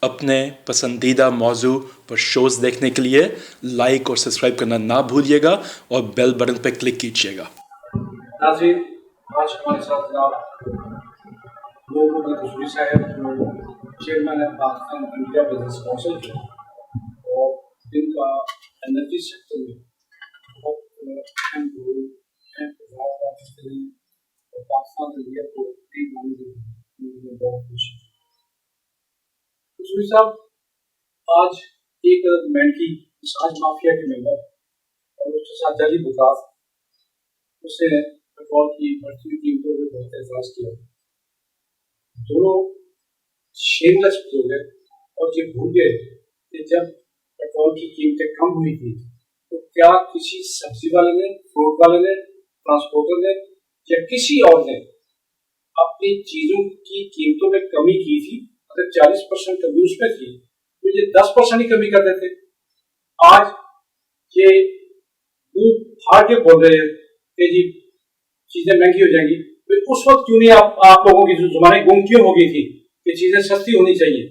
اپنے پسندیدہ موضوع پر شوز دیکھنے کے لیے لائک اور سبسکرائب کرنا نہ بھولیے گا اور بیل بٹن پہ کلک کیجیے گا۔ ناظرین، آج ہمارے ساتھ جناب محمد قصوری صاحب جو چیئرمین ہے پاکستان انڈیا بزنس کونسل کے، اور جن کا انرجی سیکٹر میں بہت اہم رول ہے، اور پاکستان انڈیا کو تین مانے میں بہت خوشی ہے۔ قصوری صاحب آج ایک مینکی مساج مافیا کے ممبر اور اس کے ساتھ جعلی بکاس، اس نے پیٹرول کی بڑھتی ہوئی قیمتوں پہ بہت اعتراض کیا۔ دونوں شیم لیس ہو گئے اور یہ بھول گئے کہ جب پیٹرول کی قیمتیں کم ہوئی تھی تو کیا کسی سبزی والے نے، فروٹ والے نے، ٹرانسپورٹر نے یا کسی اور نے اپنی چیزوں کی قیمتوں میں کمی کی تھی؟ اگر 40% کمی اس میں تھی تو یہ 10% ہی کمی کر دیتے۔ آج یہ منہ پھاڑ کے بول رہے ہیں کہ جی چیزیں مہنگی ہو جائیں گی، تو اس وقت کیوں نہیں آپ لوگوں کی زبانیں گم کیوں ہو گئی تھی کہ چیزیں سستی ہونی چاہیے؟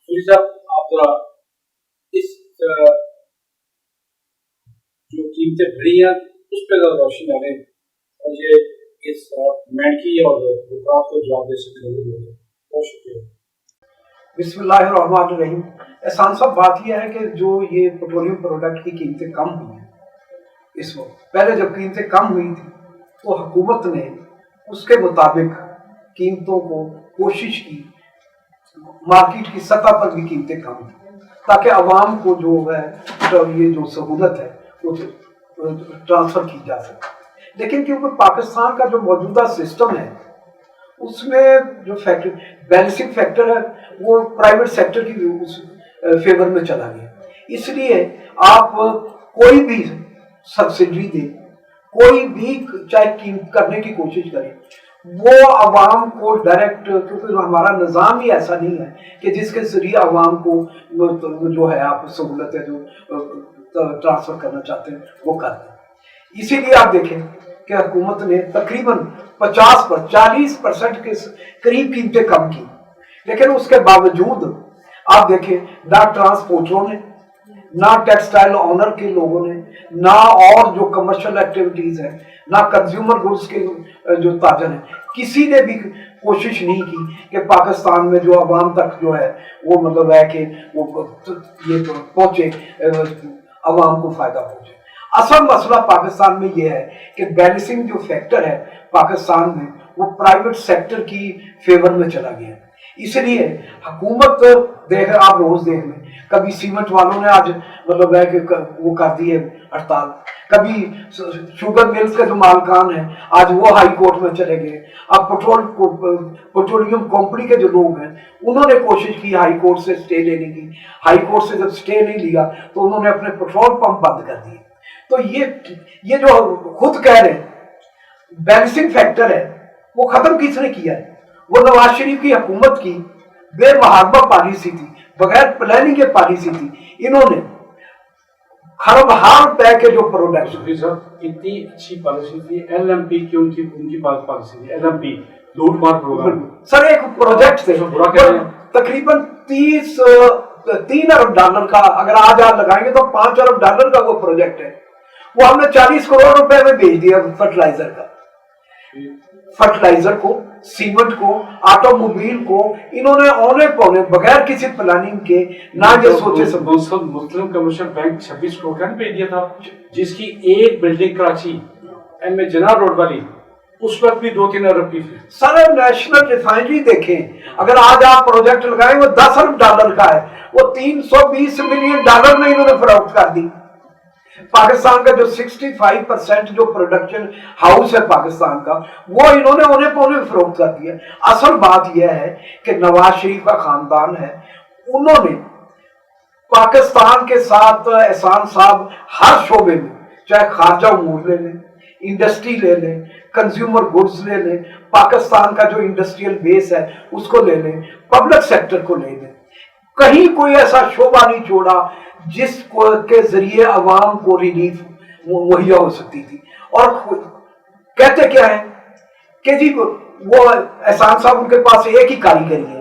سوری صاحب آپ ذرا اس جو قیمتیں بڑھی ہیں اس پہ ذرا روشنی ڈالیں اور یہ اس مینکی اور بکاس کو جواب دے سکتے ہیں۔ بہت شکریہ۔ بسم اللہ الرحمن الرحیم۔ احسان صاحب، بات یہ ہے کہ جو یہ پیٹرولیم پروڈکٹ کی قیمتیں کم ہوئی ہیں اس وقت، پہلے جب قیمتیں کم ہوئی تھی تو حکومت نے اس کے مطابق قیمتوں کو کوشش کی مارکیٹ کی سطح پر بھی قیمتیں کم ہوئی تاکہ عوام کو جو ہے یہ جو سہولت ہے وہ ٹرانسفر کی جا سکے۔ لیکن کیونکہ پاکستان کا جو موجودہ سسٹم ہے اس میں جو بیلنسنگ فیکٹر ہے وہ پرائیویٹ سیکٹر کی فیور میں چلا گیا، اس لیے آپ کوئی بھی سبسڈی دیں، کوئی بھی چاہے قیمت کرنے کی کوشش کریں، وہ عوام کو ڈائریکٹ، کیونکہ ہمارا نظام ہی ایسا نہیں ہے کہ جس کے ذریعے عوام کو جو ہے آپ سہولتیں جو ٹرانسفر کرنا چاہتے ہیں وہ کر دیں۔ اسی لیے آپ دیکھیں کہ حکومت نے تقریباً 40% کے قریب قیمتیں کم کی، لیکن اس کے باوجود آپ دیکھیں نہ ٹرانسپورٹروں نے، نہ ٹیکسٹائل آنر کے لوگوں نے، نہ اور جو کمرشل ایکٹیویٹیز ہیں، نہ کنزیومر گڈس کے جو تاجر ہیں، کسی نے بھی کوشش نہیں کی کہ پاکستان میں جو عوام تک جو ہے وہ مطلب ہے کہ وہ یہ پہنچے، عوام کو فائدہ پہنچے۔ اصل مسئلہ پاکستان میں یہ ہے کہ بیلنسنگ جو فیکٹر ہے پاکستان میں وہ پرائیویٹ سیکٹر کی فیور میں چلا گیا ہے۔ اس لیے حکومت آپ روز دیکھ لیں، کبھی سیمنٹ والوں نے آج مطلب ہے کہ وہ کر دی ہے ہڑتال، کبھی شوگر ملز کے جو مالکان ہیں آج وہ ہائی کورٹ میں چلے گئے، اب پیٹرولیم کمپنی کے جو لوگ ہیں انہوں نے کوشش کی ہائی کورٹ سے سٹے لینے کی، ہائی کورٹ سے جب سٹے نہیں لیا تو انہوں نے اپنے پیٹرول پمپ بند کر دیے۔ تو یہ جو خود کہہ رہے ہیں بیلنسنگ فیکٹر ہے وہ ختم کس نے کیا ہے؟ وہ نواز شریف کی حکومت کی بے محابہ پالیسی تھی، بغیر پلاننگ کے پالیسی تھی۔ انہوں نے خرب ہار پے کے جو پروڈکٹ، اتنی اچھی پالیسی تھی، ایل ایم پی کی ان کی پالیسی تھی، ایل ایم پی لوٹ مار پروگرام سر، ایک پروجیکٹ تھے تقریباً 3 ارب ڈالر کا، اگر آج آپ لگائیں گے تو 5 ارب ڈالر کا وہ پروجیکٹ ہے، وہ ہم نے 40 کروڑ روپے میں بیچ دیا فرٹیلائزر کا، فرٹیلائزر کو، سیمنٹ کو، آٹو موبائل کو، انہوں نے اونے پونے بغیر کسی پلاننگ کے نہ یہ سوچے سمجھے۔ مسلم کمرشل بینک 26 کروڑ کا بھیج دیا تھا، جس کی ایک بلڈنگ کراچی ایم اے جناح روڈ والی اس وقت بھی 2-3 ارب کی تھی۔ سر نیشنل ریفائنری دیکھیں، اگر آج آپ پروجیکٹ لگائیں وہ 10 ارب ڈالر کا ہے، وہ 320 ملین ڈالر میں انہوں نے فروخت کر دی۔ پاکستان کا جو 65% جو پروڈکشن ہاؤس ہے پاکستان کا، وہ انہوں نے انہیں پونے فروخت کر دیا۔ اصل بات یہ ہے کہ نواز شریف کا خاندان ہے، انہوں نے پاکستان کے ساتھ احسان صاحب ہر شعبے میں، چاہے خارجہ امور لے لیں، انڈسٹری لے لیں، کنزیومر گڈز لے لیں، پاکستان کا جو انڈسٹریل بیس ہے اس کو لے لیں، پبلک سیکٹر کو لے لیں، کہیں کوئی ایسا شعبہ نہیں چھوڑا جس کے ذریعے عوام کو ریلیف مہیا ہو سکتی تھی۔ اور کہتے کیا ہے کہ جی وہ احسان صاحب ان کے پاس ایک ہی کاریگری ہے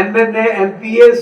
MNA MPA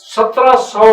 1700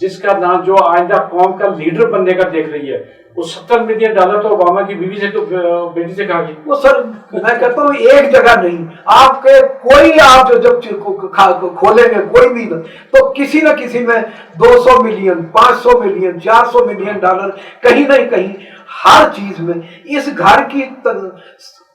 جس کا نام جو آئندہ قوم کا لیڈر بننے کا دیکھ رہی ہے، وہ $70 ملین تو اوباما کی بیوی سے بیٹی سے کہا گیا. وہ سر میں کہتا ہوں ایک جگہ نہیں، آپ کے کوئی آپ جب کھولیں گے کوئی بھی تو کسی نہ کسی میں $200 ملین، $500 ملین، $400 ملین کہیں نہ کہیں ہر چیز میں. اس گھر کی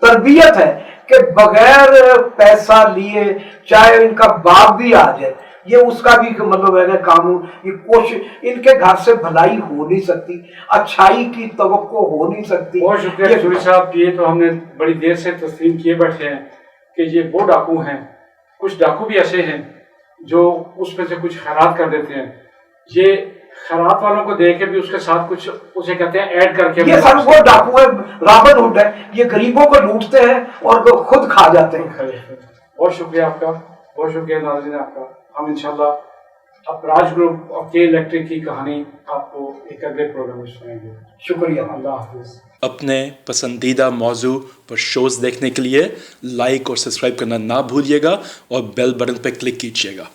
تربیت ہے کہ بغیر پیسہ لیے چاہے ان کا باپ بھی آ جائے، یہ اس کا بھی مطلب ہے قانون، یہ کوشش، ان کے گھر سے بھلائی ہو نہیں سکتی، اچھائی کی توقع ہو نہیں سکتی. بہت شکریہ سوری صاحب. یہ تو ہم نے بڑی دیر سے تسلیم کیے بیٹھے ہیں کہ یہ وہ ڈاکو ہیں. کچھ ڈاکو بھی ایسے ہیں جو اس میں سے کچھ خیرات کر دیتے ہیں. یہ خیرات والوں کو دے کے بھی اس کے ساتھ کچھ اسے کہتے ہیں ایڈ کر کے. یہ سر وہ ڈاکو ہے، رابن ہوڈ ہے، یہ غریبوں کو لوٹتے ہیں اور خود کھا جاتے ہیں. بہت شکریہ آپ کا، بہت شکریہ ناظرین آپ کا. ہم انشاءاللہ اب راج گروپ اور کے الیکٹرک کی کہانی آپ کو ایک اگلے پروگرام میں سنائیں گے. شکریہ. اللہ حافظ. اپنے پسندیدہ موضوع پر شوز دیکھنے کے لیے لائک اور سبسکرائب کرنا نہ بھولیے گا اور بیل بٹن پہ کلک کیجیے گا.